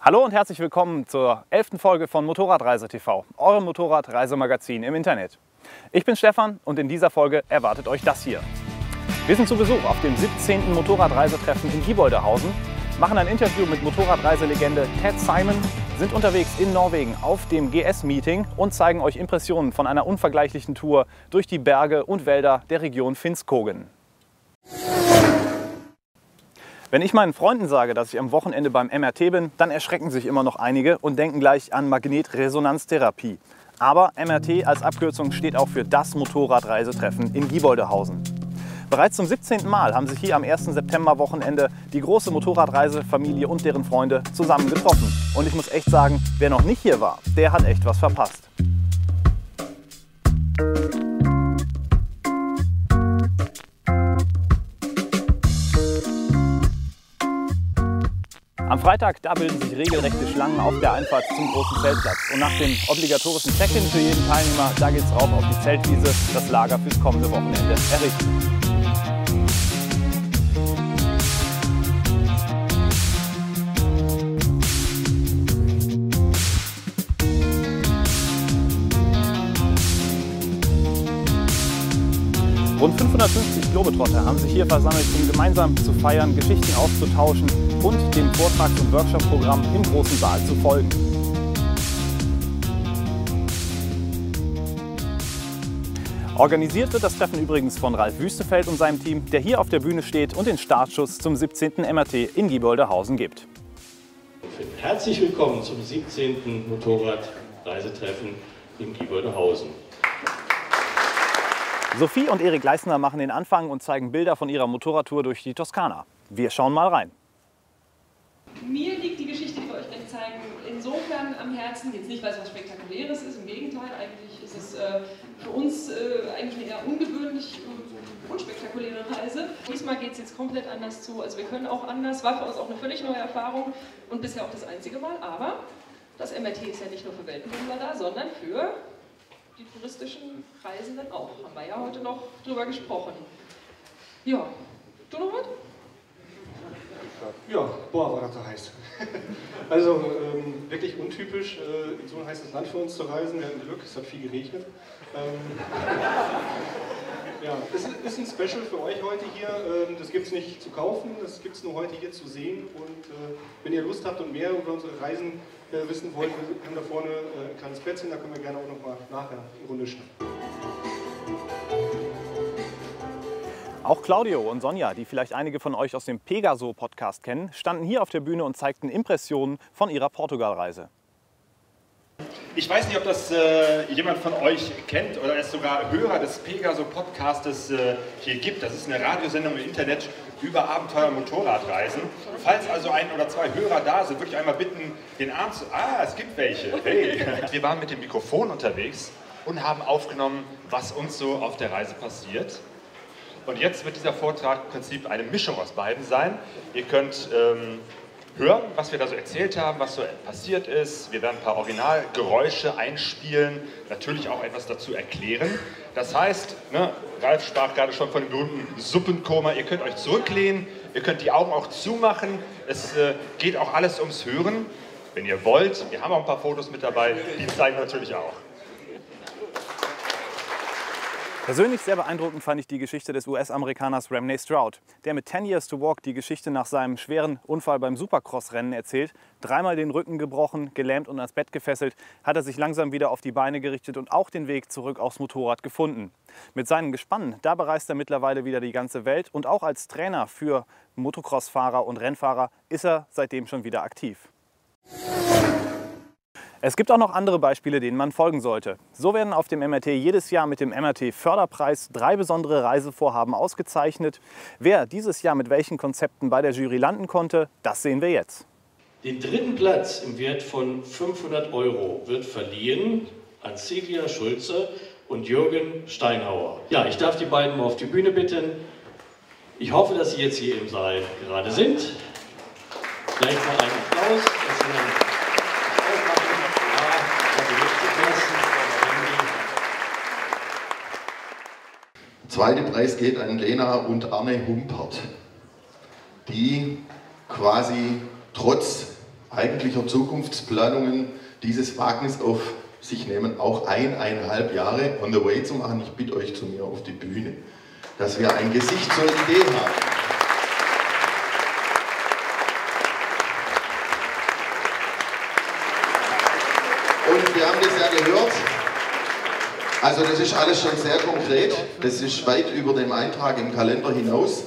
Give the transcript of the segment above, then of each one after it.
Hallo und herzlich willkommen zur 11. Folge von Motorradreise TV, eurem Motorradreisemagazin im Internet. Ich bin Stefan und in dieser Folge erwartet euch das hier. Wir sind zu Besuch auf dem 17. Motorrad-Reise Treffen in Gieboldehausen, machen ein Interview mit Motorradreise-Legende Ted Simon, sind unterwegs in Norwegen auf dem GS-Meeting und zeigen euch Impressionen von einer unvergleichlichen Tour durch die Berge und Wälder der Region Finnskogen. Wenn ich meinen Freunden sage, dass ich am Wochenende beim MRT bin, dann erschrecken sich immer noch einige und denken gleich an Magnetresonanztherapie. Aber MRT als Abkürzung steht auch für das Motorradreisetreffen in Gieboldehausen. Bereits zum 17. Mal haben sich hier am 1. September-Wochenende die große Motorradreisefamilie und deren Freunde zusammen getroffen. Und ich muss echt sagen, wer noch nicht hier war, der hat echt was verpasst. Am Freitag, da bilden sich regelrechte Schlangen auf der Einfahrt zum großen Zeltplatz. Und nach dem obligatorischen Check-in für jeden Teilnehmer, da geht's rauf auf die Zeltwiese, das Lager fürs kommende Wochenende errichten. Rund 550 Globetrotter haben sich hier versammelt, um gemeinsam zu feiern, Geschichten auszutauschen und dem Vortrags- und Workshop-Programm im großen Saal zu folgen. Organisiert wird das Treffen übrigens von Ralf und seinem Team, der hier auf der Bühne steht und den Startschuss zum 17. MRT in Gieboldehausen gibt. Herzlich willkommen zum 17. Motorradreisetreffen in Gieboldehausen. Sophie und Erik Leisner machen den Anfang und zeigen Bilder von ihrer Motorradtour durch die Toskana. Wir schauen mal rein. Mir liegt die Geschichte, die wir euch gleich zeigen, insofern am Herzen, jetzt nicht, weil es was Spektakuläres ist, im Gegenteil, eigentlich ist es für uns eigentlich eine eher ungewöhnlich unspektakuläre Reise. Diesmal geht es jetzt komplett anders zu, also wir können auch anders, war für uns auch eine völlig neue Erfahrung und bisher auch das einzige Mal, aber das MRT ist ja nicht nur für Weltenbummler da, sondern für die touristischen Reisenden auch. Haben wir ja heute noch drüber gesprochen. Ja, du noch was? Ja, boah, war das so heiß. Also wirklich untypisch, in so ein heißes Land für uns zu reisen. Wir hatten Glück, es hat viel geregnet. Ja, es ist ein Special für euch heute hier. Das gibt es nicht zu kaufen, das gibt es nur heute hier zu sehen. Und wenn ihr Lust habt und mehr über unsere Reisen wissen wollt, wir haben da vorne ein kleines Plätzchen, da können wir gerne auch noch mal nachher eine Runde schnappen. Auch Claudio und Sonja, die vielleicht einige von euch aus dem Pegaso-Podcast kennen, standen hier auf der Bühne und zeigten Impressionen von ihrer Portugalreise. Ich weiß nicht, ob das jemand von euch kennt oder es sogar Hörer des Pegaso-Podcastes hier gibt. Das ist eine Radiosendung im Internet über Abenteuer und Motorradreisen. Falls also ein oder zwei Hörer da sind, würde ich einmal bitten, den Arm zu... Ah, es gibt welche. Hey. Wir waren mit dem Mikrofon unterwegs und haben aufgenommen, was uns so auf der Reise passiert. Und jetzt wird dieser Vortrag im Prinzip eine Mischung aus beiden sein. Ihr könnt hören, was wir da so erzählt haben, was so passiert ist. Wir werden ein paar Originalgeräusche einspielen, natürlich auch etwas dazu erklären. Das heißt, Ralf sprach gerade schon von dem berühmten Suppenkoma, ihr könnt euch zurücklehnen, ihr könnt die Augen auch zumachen. Es geht auch alles ums Hören. Wenn ihr wollt, wir haben auch ein paar Fotos mit dabei, die zeigen wir natürlich auch. Persönlich sehr beeindruckend fand ich die Geschichte des US-Amerikaners Ramney Stroud, der mit 10 Years to Walk die Geschichte nach seinem schweren Unfall beim Supercross-Rennen erzählt. Dreimal den Rücken gebrochen, gelähmt und ans Bett gefesselt, hat er sich langsam wieder auf die Beine gerichtet und auch den Weg zurück aufs Motorrad gefunden. Mit seinen Gespannen, da bereist er mittlerweile wieder die ganze Welt und auch als Trainer für Motocross-Fahrer und Rennfahrer ist er seitdem schon wieder aktiv. Es gibt auch noch andere Beispiele, denen man folgen sollte. So werden auf dem MRT jedes Jahr mit dem MRT-Förderpreis 3 besondere Reisevorhaben ausgezeichnet. Wer dieses Jahr mit welchen Konzepten bei der Jury landen konnte, das sehen wir jetzt. Den dritten Platz im Wert von 500 € wird verliehen an Celia Schulze und Jürgen Steinhauer. Ja, ich darf die beiden mal auf die Bühne bitten. Ich hoffe, dass Sie jetzt hier im Saal gerade sind. Gleich mal einen Applaus. Der zweite Preis geht an Lena und Arne Humpert, die quasi trotz eigentlicher Zukunftsplanungen dieses Wagnis auf sich nehmen, auch 1,5 Jahre on the way zu machen. Ich bitte euch zu mir auf die Bühne, dass wir ein Gesicht zur Idee haben. Und wir haben das ja gehört, also das ist alles schon sehr konkret, das ist weit über dem Eintrag im Kalender hinaus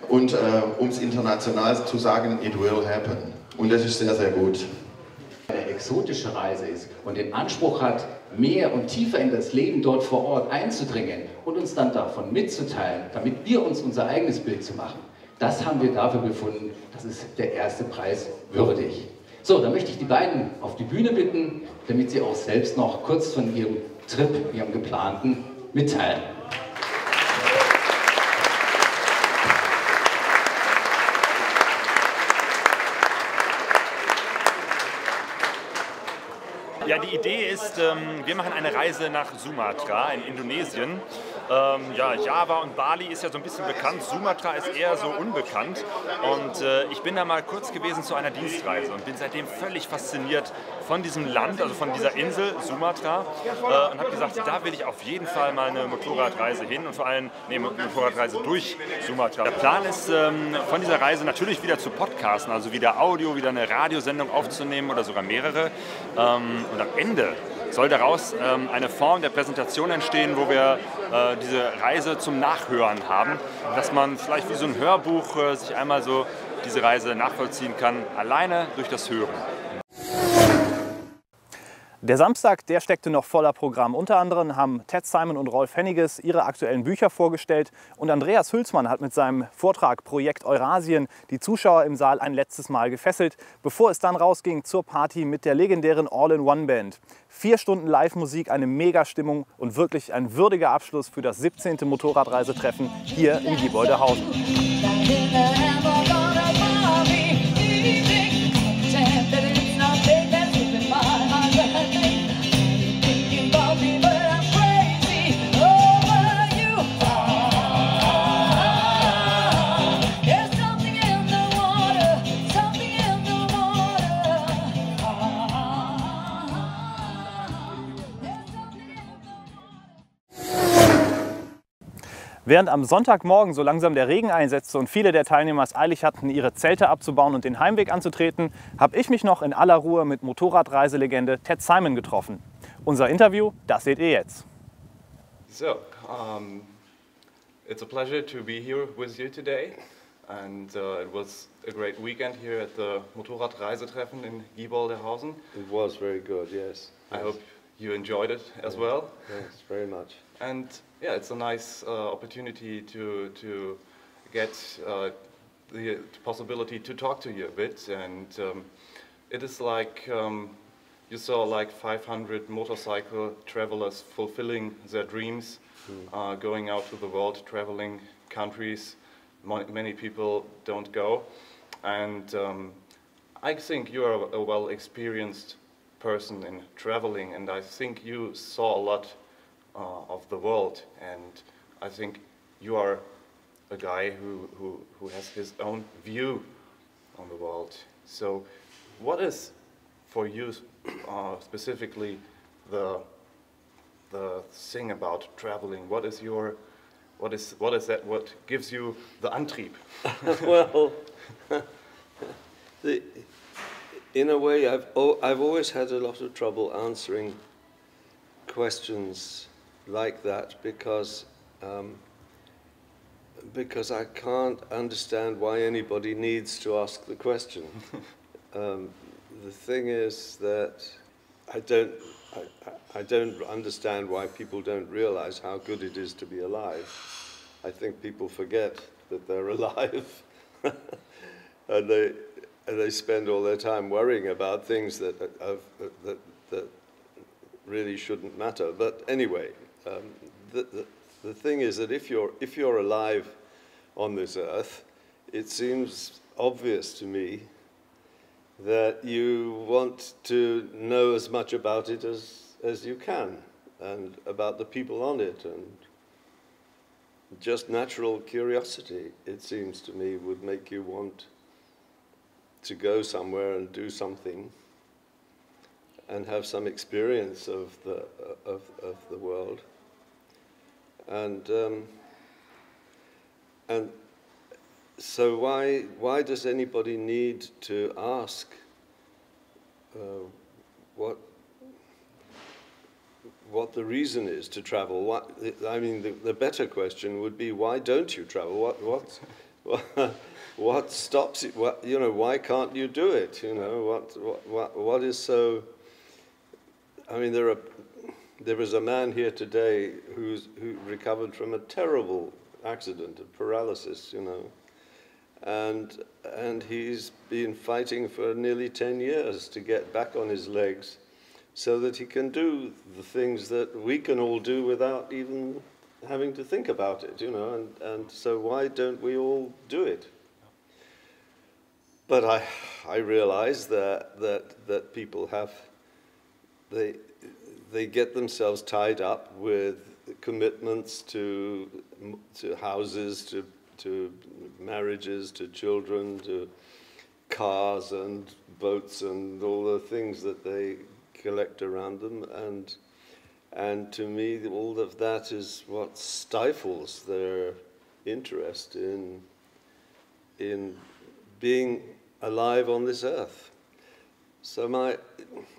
und um es international zu sagen, it will happen. Und das ist sehr, sehr gut. Eine exotische Reise ist und den Anspruch hat, mehr und tiefer in das Leben dort vor Ort einzudringen und uns dann davon mitzuteilen, damit wir uns unser eigenes Bild zu machen. Das haben wir dafür befunden, das ist der erste Preis würdig. So, dann möchte ich die beiden auf die Bühne bitten, damit sie auch selbst noch kurz von ihrem Trip, ihrem geplanten, mitteilen. Ja, die Idee ist, wir machen eine Reise nach Sumatra in Indonesien. Ja, Java und Bali ist ja so ein bisschen bekannt, Sumatra ist eher so unbekannt. Und ich bin da mal kurz gewesen zu einer Dienstreise und bin seitdem völlig fasziniert von diesem Land, also von dieser Insel Sumatra. Und habe gesagt, da will ich auf jeden Fall mal eine Motorradreise hin und vor allem eine Motorradreise durch Sumatra. Der Plan ist, von dieser Reise natürlich wieder zu podcasten, also wieder Audio, wieder eine Radiosendung aufzunehmen oder sogar mehrere. Und am Ende soll daraus eine Form der Präsentation entstehen, wo wir diese Reise zum Nachhören haben, dass man vielleicht wie so ein Hörbuch sich einmal so diese Reise nachvollziehen kann, alleine durch das Hören. Der Samstag, der steckte noch voller Programm. Unter anderem haben Ted Simon und Ralf ihre aktuellen Bücher vorgestellt und Andreas Hülsmann hat mit seinem Vortrag Projekt Eurasien die Zuschauer im Saal ein letztes Mal gefesselt, bevor es dann rausging zur Party mit der legendären All-in-One-Band. 4 Stunden Live-Musik, eine Mega-Stimmung und wirklich ein würdiger Abschluss für das 17. Motorradreise Treffen hier in Gieboldehausen. Während am Sonntagmorgen so langsam der Regen einsetzte und viele der Teilnehmer es eilig hatten, ihre Zelte abzubauen und den Heimweg anzutreten, habe ich mich noch in aller Ruhe mit Motorradreise-Legende Ted Simon getroffen. Unser Interview, das seht ihr jetzt. So, it's a pleasure to be here with you today, and it was a great weekend here at the Motorrad Reise Treffen in Gieboldehausen. It was very good, yes. I hope you enjoyed it as well. Yes, very much. And yeah, it's a nice opportunity to get the possibility to talk to you a bit, and it is like you saw like 500 motorcycle travelers fulfilling their dreams, going out to the world, traveling countries many people don't go, and I think you are a well-experienced person in traveling, and I think you saw a lot of the world, and I think you are a guy who has his own view on the world. So what is for you specifically the thing about traveling? What is that what gives you the Antrieb? Well, in a way I've always had a lot of trouble answering questions like that because I can't understand why anybody needs to ask the question. The thing is that I don't understand why people don't realize how good it is to be alive. I think people forget that they're alive, and they spend all their time worrying about things that really shouldn't matter. But anyway, the thing is that if you're alive on this earth, it seems obvious to me that you want to know as much about it as you can, and about the people on it, and just natural curiosity, it seems to me, would make you want to go somewhere and do something and have some experience of the world. And so why does anybody need to ask what the reason is to travel? I mean, the better question would be, why don't you travel? What stops it? Why can't you do it? What is so? I mean, there was a man here today who recovered from a terrible accident, a paralysis, and he's been fighting for nearly 10 years to get back on his legs, so that he can do the things that we can all do without even having to think about it, and so why don't we all do it? But I realize that people they get themselves tied up with commitments to houses, to marriages, to children, to cars and boats and all the things that they collect around them, and to me all of that is what stifles their interest in being alive on this earth. So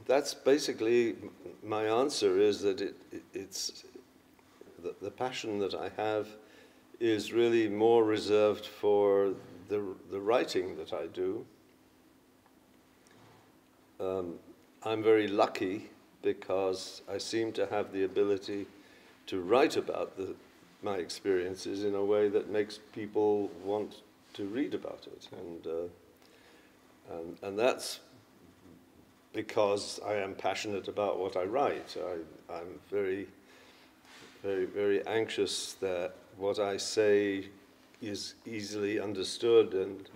that's basically my answer, is that it's the passion that I have is really more reserved for the writing that I do. I'm very lucky because I seem to have the ability to write about my experiences in a way that makes people want to read about it, and that's because I am passionate about what I write. I'm very, very, very anxious that what I say is easily understood and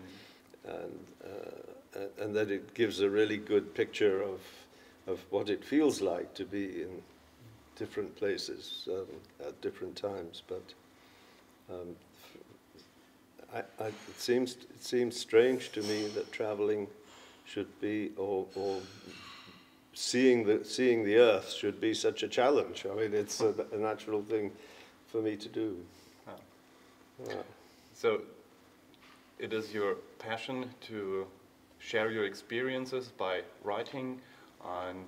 that it gives a really good picture of what it feels like to be in different places at different times. But it seems strange to me that traveling should be, or seeing the earth should be such a challenge. I mean, it's a natural thing for me to do. Oh. Yeah. So it is your passion to share your experiences by writing, and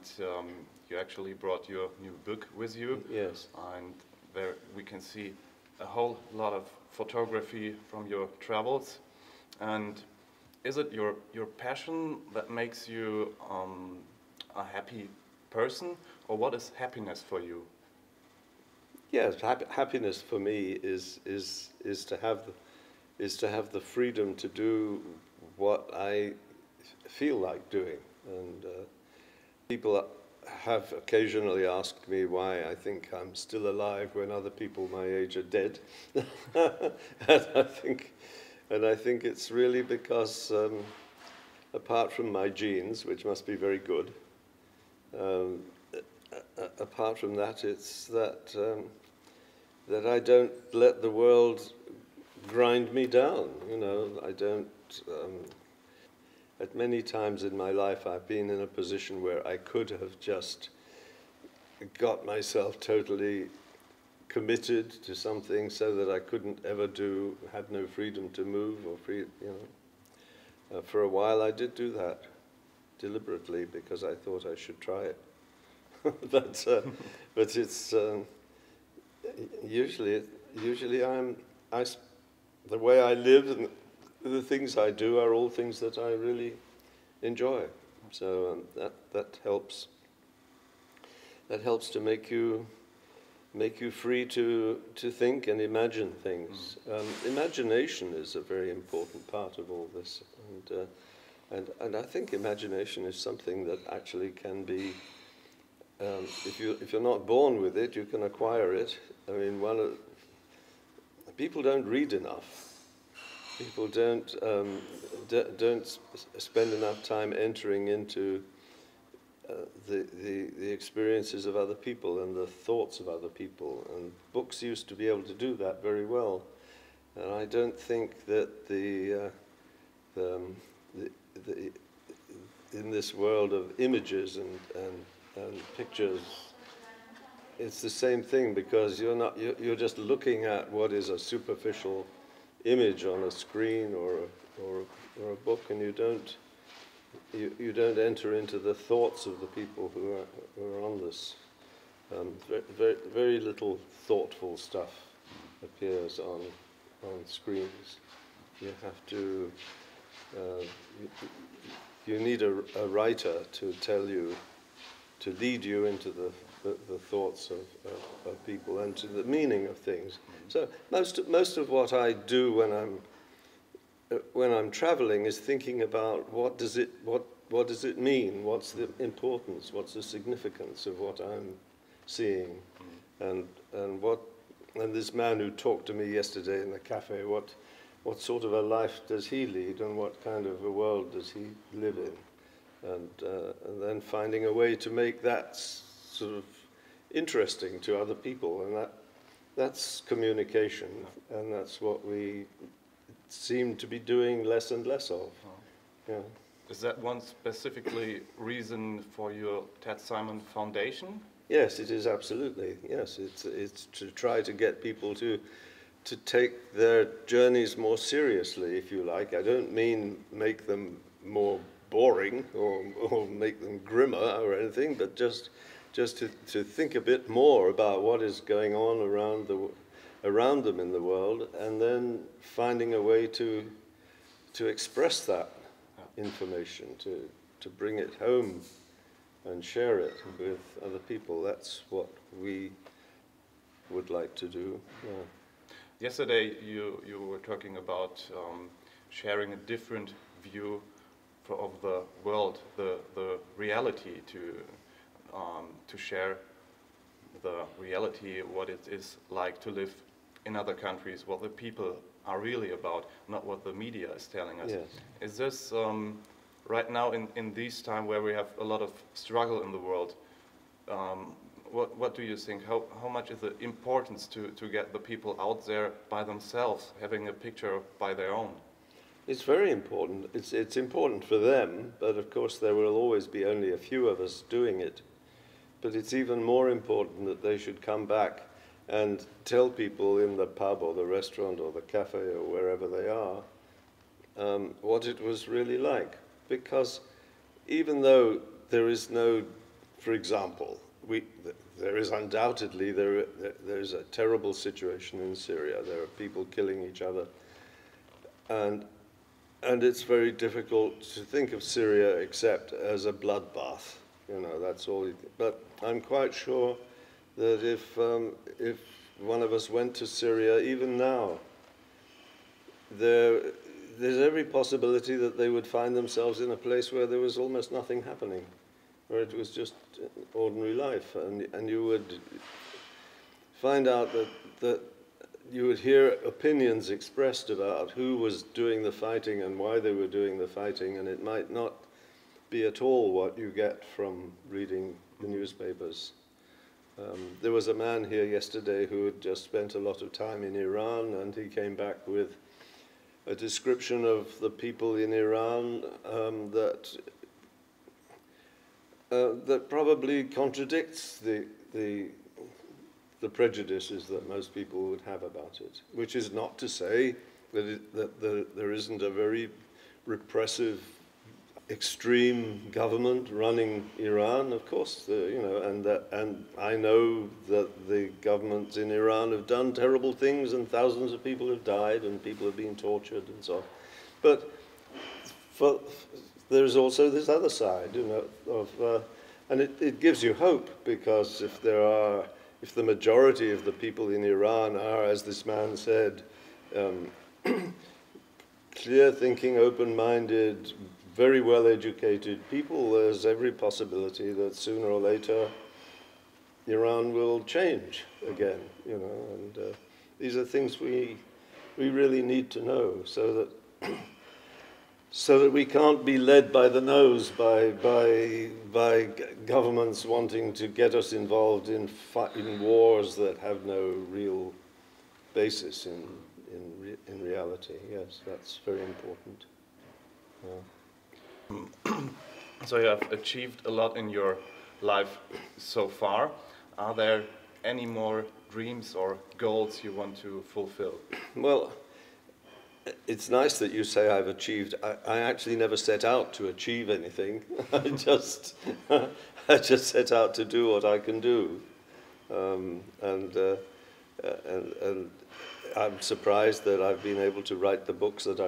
you actually brought your new book with you. Yes. And there we can see a whole lot of photography from your travels. And is it your passion that makes you a happy person, or what is happiness for you? Yes, happiness for me is to have the freedom to do what I feel like doing. And people have occasionally asked me why I think I'm still alive when other people my age are dead. And I think it's really because, apart from my genes, which must be very good, apart from that, it's that I don't let the world grind me down. I don't. At many times in my life, I've been in a position where I could have just got myself totally committed to something so that I couldn't ever had no freedom to move or for a while I did do that deliberately because I thought I should try it. but it's usually the way I live and the things I do are all things that I really enjoy. So that helps. That helps to make you free to think and imagine things. Imagination is a very important part of all this, and I think imagination is something that actually can be. If you're not born with it, you can acquire it. I mean, people don't read enough. People don't spend enough time entering into the experiences of other people and the thoughts of other people. And books used to be able to do that very well. And I don't think that the in this world of images and pictures, it's the same thing, because you're just looking at what is a superficial image on a screen or a book, and you don't enter into the thoughts of the people who are on this. Very little thoughtful stuff appears on screens. You have to. You need a writer to tell you, to lead you into the thoughts of people and to the meaning of things. So most of what I do when I'm traveling is thinking about what does it mean? What's the importance? What's the significance of what I'm seeing? And this man who talked to me yesterday in the cafe, what sort of a life does he lead, and what kind of a world does he live in? And then finding a way to make that sort of interesting to other people, and that's communication, and that's what we seem to be doing less and less of. Yeah. Is that one specifically reason for your Ted Simon Foundation? Yes, it is, absolutely. Yes, it's to try to get people to take their journeys more seriously, if you like. I don't mean make them more boring or make them grimmer or anything, but just to think a bit more about what is going on around them in the world, and then finding a way to express that information, to bring it home and share it with other people. That's what we would like to do. Yeah. Yesterday you were talking about sharing a different view of the world, the reality, to share the reality, what it is like to live in other countries, what the people are really about, not what the media is telling us. Yes. Is this right now in this time where we have a lot of struggle in the world? What do you think? How much is the importance to get the people out there by themselves, having a picture by their own? It's very important. It's important for them, but of course there will always be only a few of us doing it. But it's even more important that they should come back and tell people in the pub or the restaurant or the cafe or wherever they are what it was really like. Because even though there is no, for example, there is undoubtedly there is a terrible situation in Syria. There are people killing each other, and it's very difficult to think of Syria except as a bloodbath. You know, that's all. But I'm quite sure that if one of us went to Syria, even now, there's every possibility that they would find themselves in a place where there was almost nothing happening, where it was just ordinary life, and you would find out that you would hear opinions expressed about who was doing the fighting and why they were doing the fighting, and it might not be at all what you get from reading the newspapers. There was a man here yesterday who had just spent a lot of time in Iran, and he came back with a description of the people in Iran that probably contradicts the prejudices that most people would have about it, which is not to say that there isn't a very repressive, extreme government running Iran. Of course, and I know that the governments in Iran have done terrible things, and thousands of people have died, and people have been tortured, and so on. But there's also this other side, and it gives you hope, because if the majority of the people in Iran are, as this man said, clear-thinking, open-minded, very well-educated people, there's every possibility that sooner or later Iran will change again, and these are things we really need to know, so that we can't be led by the nose by governments wanting to get us involved in wars that have no real basis in reality. Yes, that's very important. So you have achieved a lot in your life so far. Are there any more dreams or goals you want to fulfill? Well, it's nice that you say I've achieved. I actually never set out to achieve anything. I just set out to do what I can do, and I'm surprised that I've been able to write the books that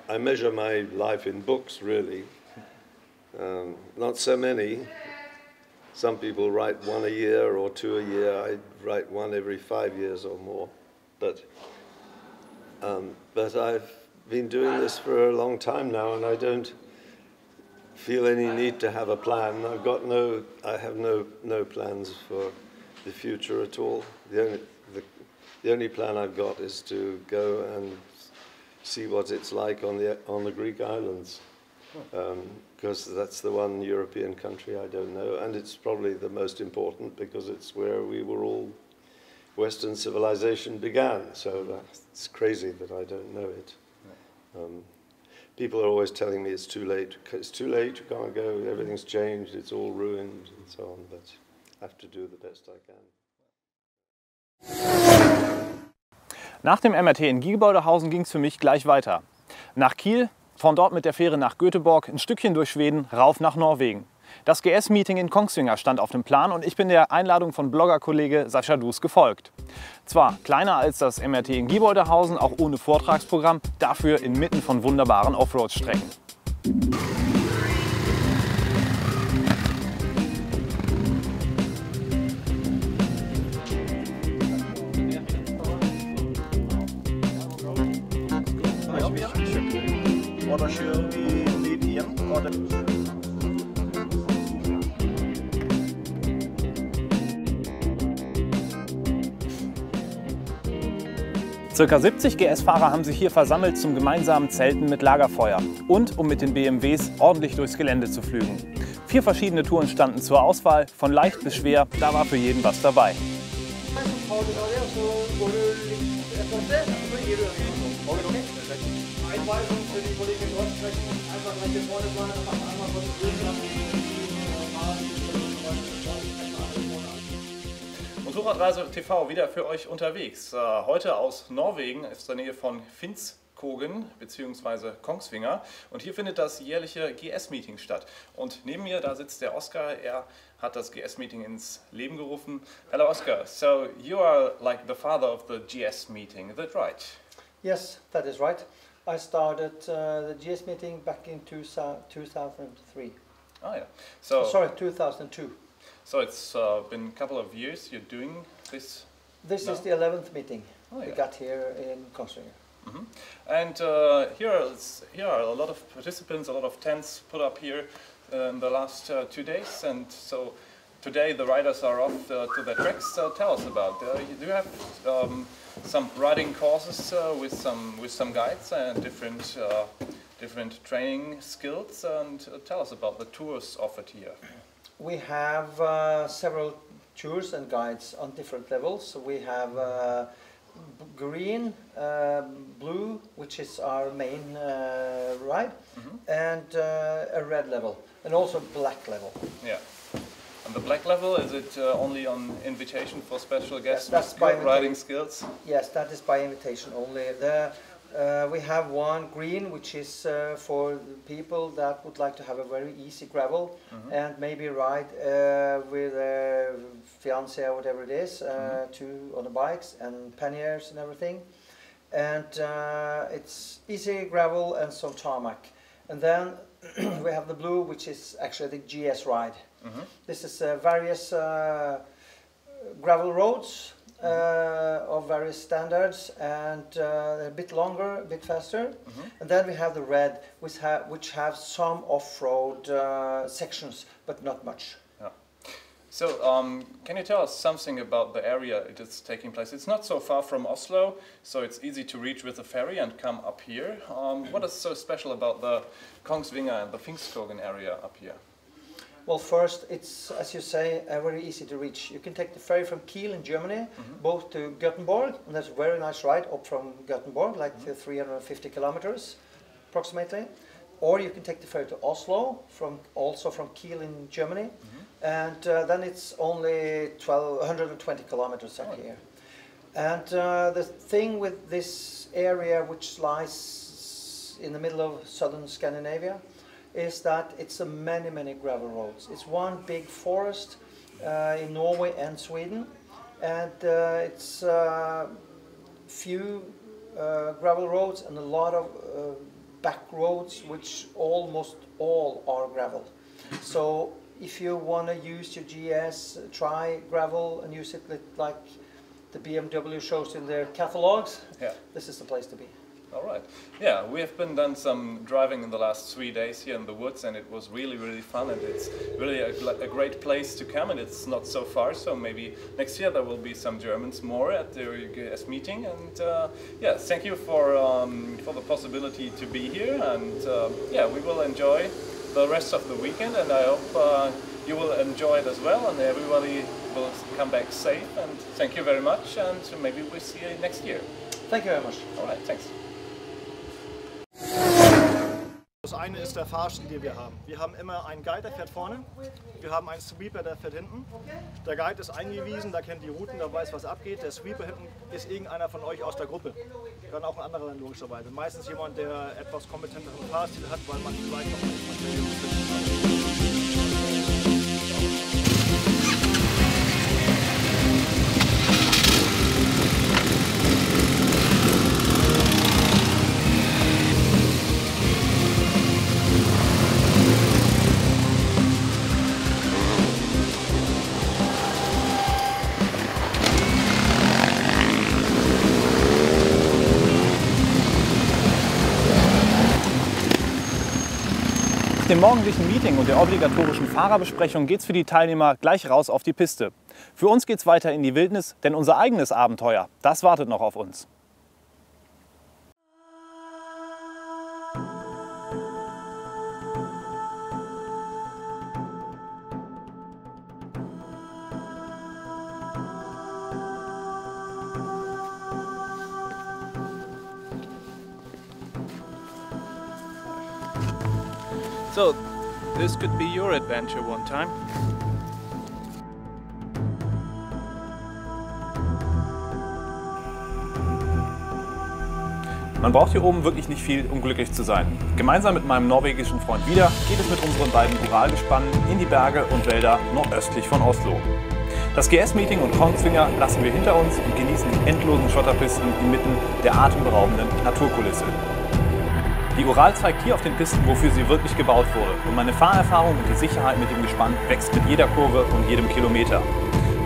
I measure my life in books, really. Not so many. Some people write one a year or two a year. I write one every 5 years or more, but I've been doing this for a long time now, and I don't feel any need to have a plan. I have no plans for the future at all. The only plan I've got is to go and see what it's like on the Greek islands, because that's the one European country I don't know, and it's probably the most important because it's where Western civilization began. So it's crazy that I don't know it. People are always telling me it's too late. It's too late, you can't go, everything's changed, it's all ruined and so on, but I have to do the best I can. Nach dem MRT in Gieboldehausen ging es für mich gleich weiter. Nach Kiel, von dort mit der Fähre nach Göteborg, ein Stückchen durch Schweden, rauf nach Norwegen. Das GS-Meeting in Kongsvinger stand auf dem Plan und ich bin der Einladung von Bloggerkollege Sascha Dus gefolgt. Zwar kleiner als das MRT in Gieboldehausen, auch ohne Vortragsprogramm, dafür inmitten von wunderbaren Offroad-Strecken. Circa 70 GS-Fahrer haben sich hier versammelt zum gemeinsamen Zelten mit Lagerfeuer und um mit den BMWs ordentlich durchs Gelände zu flügen. 4 verschiedene Touren standen zur Auswahl, von leicht bis schwer, da war für jeden was dabei. Motorradreise TV wieder für euch unterwegs. Heute aus Norwegen, aus der Nähe von Finnskogen bzw. Kongsvinger. Und hier findet das jährliche GS-Meeting statt. Und neben mir, da sitzt der Oscar. Er hat das GS-Meeting ins Leben gerufen. Hello Oscar, so you are like the father of the GS meeting, is that right? Yes, that is right. I started the GS meeting back in 2003. Oh yeah. So, sorry, 2002. So it's been a couple of years you're doing this? This is the 11th meeting we got here in Kongsvinger. Mm-hmm. And here are a lot of participants, a lot of tents put up here in the last 2 days, and so today the riders are off to their tracks. So tell us about. Do you have some riding courses with some guides and different training skills? And tell us about the tours offered here. We have several tours and guides on different levels. So we have green, blue, which is our main ride, and a red level, and also black level. Yeah. And the black level, is it only on invitation for special guests that's with by good riding skills? Yes, that is by invitation only. We have one green, which is for people that would like to have a very easy gravel and maybe ride with a fiancé or whatever it is on the bikes and panniers and everything. And it's easy gravel and some tarmac. And then we have the blue, which is actually the GS ride. This is various gravel roads of various standards, and a bit longer, a bit faster. And then we have the red, which have some off-road sections, but not much. Yeah. So can you tell us something about the area it is taking place? It's not so far from Oslo, so it's easy to reach with a ferry and come up here. What is so special about the Kongsvinger and the Finnskogen area up here? Well, first, it's, as you say, very easy to reach. You can take the ferry from Kiel in Germany, both to Gothenburg, and that's a very nice ride up from Gothenburg, like 350 kilometers, approximately. or you can take the ferry to Oslo, also from Kiel in Germany, and then it's only 120 kilometers up here. And the thing with this area, which lies in the middle of southern Scandinavia, is that it's many gravel roads. It's one big forest in Norway and Sweden, and it's few gravel roads and a lot of back roads, which almost all are gravel. So if you want to use your GS, try gravel and use it like the BMW shows in their catalogs, this is the place to be. All right. Yeah, we have done some driving in the last 3 days here in the woods, and it was really fun, and it's really a great place to come, and it's not so far, so maybe next year there will be some Germans more at the GS meeting. And yeah, thank you for the possibility to be here, and yeah, we will enjoy the rest of the weekend, and I hope you will enjoy it as well, and everybody will come back safe. And thank you very much, and maybe we'll see you next year. Thank you very much. All right, thanks. Das eine ist der Fahrstil, den wir haben. Wir haben immer einen Guide, der fährt vorne. Wir haben einen Sweeper, der fährt hinten. Der Guide ist eingewiesen, der kennt die Routen, der weiß, was abgeht. Der Sweeper hinten ist irgendeiner von euch aus der Gruppe. Kann auch ein anderer sein, logischerweise. Meistens jemand, der etwas kompetenteren Fahrstil hat, weil man vielleicht noch nicht. Nach dem morgendlichen Meeting und der obligatorischen Fahrerbesprechung geht's für die Teilnehmer gleich raus auf die Piste. Für uns geht's weiter in die Wildnis, denn unser eigenes Abenteuer, das wartet noch auf uns. So, this could be your adventure one time. Man braucht hier oben wirklich nicht viel, um glücklich zu sein. Gemeinsam mit meinem norwegischen Freund Bilder geht es mit unseren beiden Ural-Gespannen in die Berge und Wälder nordöstlich von Oslo. Das GS-Meeting und Kongsvinger lassen wir hinter uns und genießen die endlosen Schotterpisten inmitten der atemberaubenden Naturkulisse. Die Ural zeigt hier auf den Pisten, wofür sie wirklich gebaut wurde, und meine Fahrerfahrung und die Sicherheit mit dem Gespann wächst mit jeder Kurve und jedem Kilometer.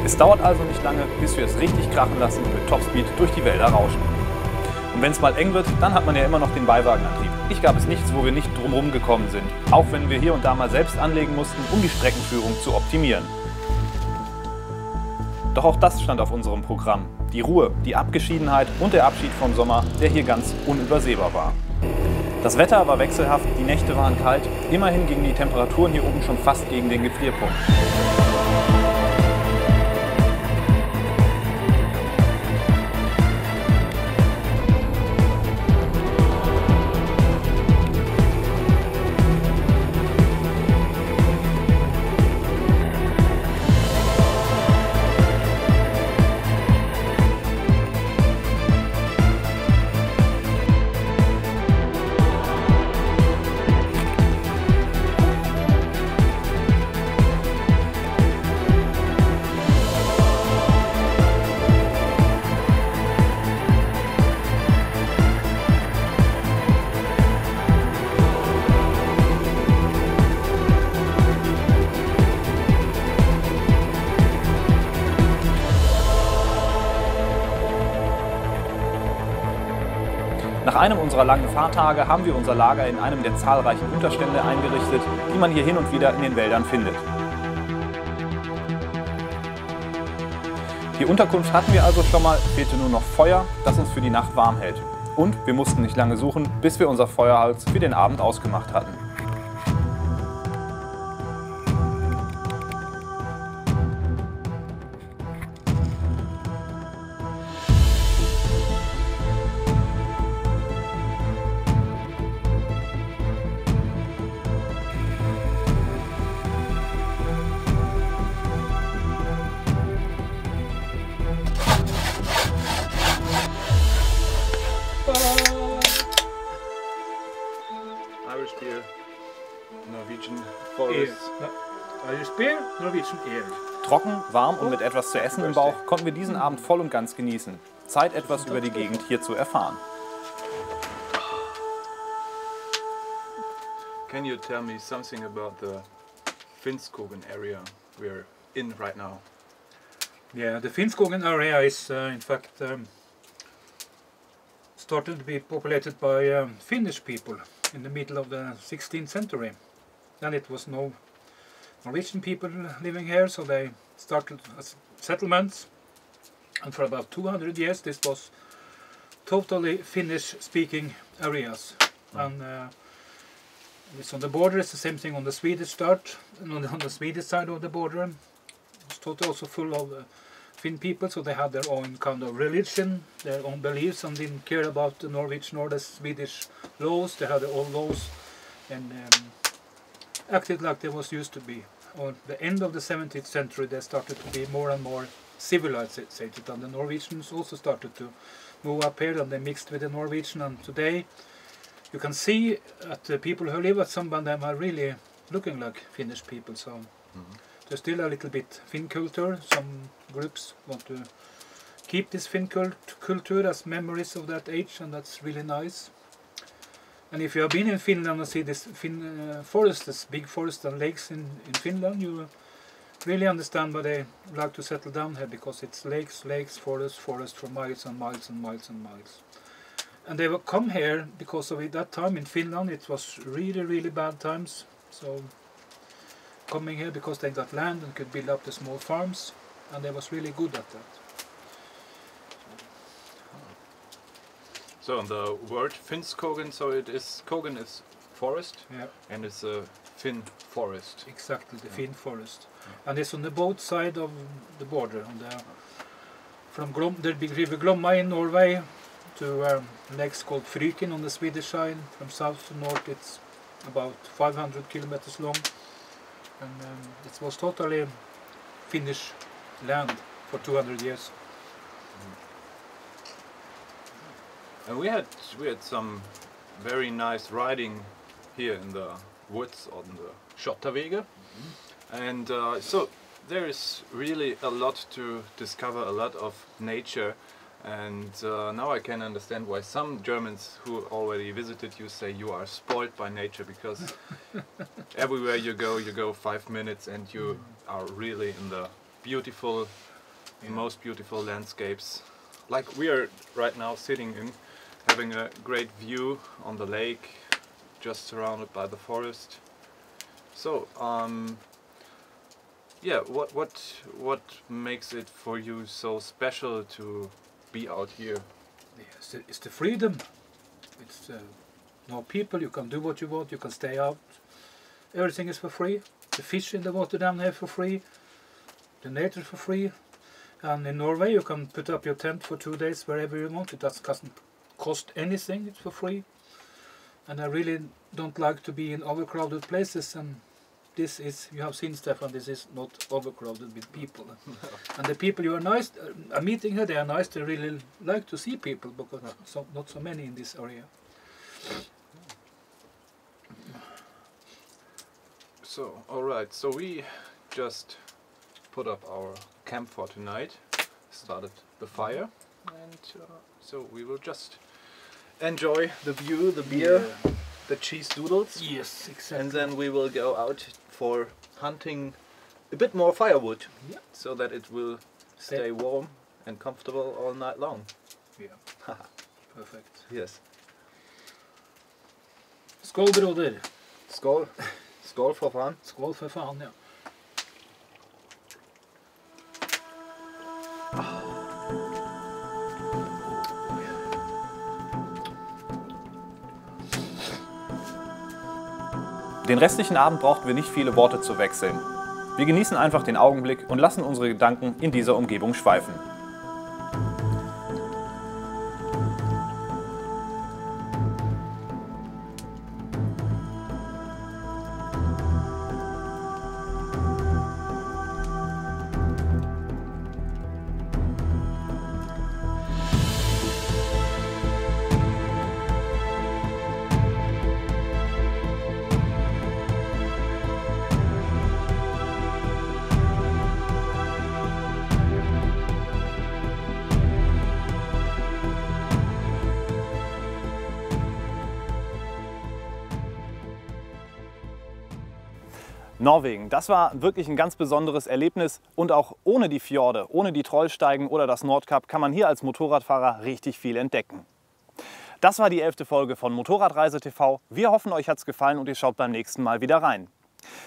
Es dauert also nicht lange, bis wir es richtig krachen lassen und mit Topspeed durch die Wälder rauschen. Und wenn es mal eng wird, dann hat man ja immer noch den Beiwagenantrieb. Ich gab es nichts, wo wir nicht drumherum gekommen sind, auch wenn wir hier und da mal selbst anlegen mussten, um die Streckenführung zu optimieren. Doch auch das stand auf unserem Programm. Die Ruhe, die Abgeschiedenheit und der Abschied vom Sommer, der hier ganz unübersehbar war. Das Wetter war wechselhaft, die Nächte waren kalt, immerhin gingen die Temperaturen hier oben schon fast gegen den Gefrierpunkt. Nach einem unserer langen Fahrtage haben wir unser Lager in einem der zahlreichen Unterstände eingerichtet, die man hier hin und wieder in den Wäldern findet. Die Unterkunft hatten wir also schon mal, fehlte nur noch Feuer, das uns für die Nacht warm hält. Und wir mussten nicht lange suchen, bis wir unser Feuerholz für den Abend ausgemacht hatten. Norwegian forest. Norwegian air. Trocken, warm und mit etwas zu essen im Bauch konnten wir diesen Abend voll und ganz genießen. Zeit, etwas über die Gegend hier zu erfahren. Can you tell me something about the Finnskogen area we're in right now? Yeah, the Finnskogen area is in fact started to be populated by Finnish people in the middle of the 16th century. Then it was no Norwegian people living here, so they started as settlements, and for about 200 years this was totally Finnish-speaking areas. And it's on the border. It's the same thing on the Swedish start, and on the Swedish side of the border it's totally also full of Finn people, so they had their own kind of religion, their own beliefs, and didn't care about the Norwegian or the Swedish laws. They had their own laws and acted like they was used to be. On the end of the 17th century they started to be more and more civilized, and the Norwegians also started to move up here, and they mixed with the Norwegian, and today you can see that the people who live at some of them are really looking like Finnish people, so there's still a little bit Finn culture. Some groups want to keep this Finn culture as memories of that age, and that's really nice. And if you have been in Finland and see this forest, this big forest and lakes in Finland, you really understand why they like to settle down here, because it's lakes, forest for miles and miles and miles and miles. And they will come here because of it. That time in Finland it was really bad times, so coming here because they got land and could build up the small farms, and they was really good at that. So the word Finnskogen, so it is, Skogen is forest, yeah, and it's a Finn forest. Exactly, the Finn forest. And it's on the both side of the border, on the from the big river Glomma in Norway to lakes called Fryken on the Swedish side. From south to north it's about 500 kilometers long, and it was totally Finnish land for 200 years. And we had some very nice riding here in the woods on the Schottawege, and so there is really a lot to discover, a lot of nature, and now I can understand why some Germans who already visited you say you are spoiled by nature, because everywhere you go 5 minutes and you are really in the beautiful, most beautiful landscapes. Like we are right now sitting in, having a great view on the lake, just surrounded by the forest. So, yeah, what makes it for you so special to be out here? Yes, it's the freedom. It's no people. You can do what you want. You can stay out. Everything is for free. The fish in the water down there for free. The nature for free. And in Norway, you can put up your tent for 2 days wherever you want. It doesn't cost anything. It's for free. And I really don't like to be in overcrowded places, and this is, you have seen, Stefan, this is not overcrowded with people. And the people you are meeting here, they are nice. They really like to see people, because not so many in this area. So, alright, so we just put up our camp for tonight, started the fire, and so we will just enjoy the view, the beer, the cheese doodles. Yes, exactly. And then we will go out for hunting a bit more firewood, so that it will stay warm and comfortable all night long. Yeah, perfect. Yes. Skål, broder. Skål. Skål för fan. Skål för fan, ja. Den restlichen Abend brauchten wir nicht viele Worte zu wechseln. Wir genießen einfach den Augenblick und lassen unsere Gedanken in dieser Umgebung schweifen. Norwegen, das war wirklich ein ganz besonderes Erlebnis und auch ohne die Fjorde, ohne die Trollsteigen oder das Nordkap kann man hier als Motorradfahrer richtig viel entdecken. Das war die 11. Folge von Motorradreise TV. Wir hoffen, euch hat es gefallen und ihr schaut beim nächsten Mal wieder rein.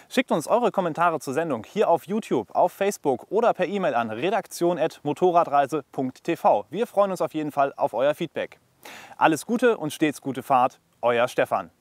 Schickt uns eure Kommentare zur Sendung hier auf YouTube, auf Facebook oder per E-Mail an redaktion@motorradreise.tv. Wir freuen uns auf jeden Fall auf euer Feedback. Alles Gute und stets gute Fahrt, euer Stefan.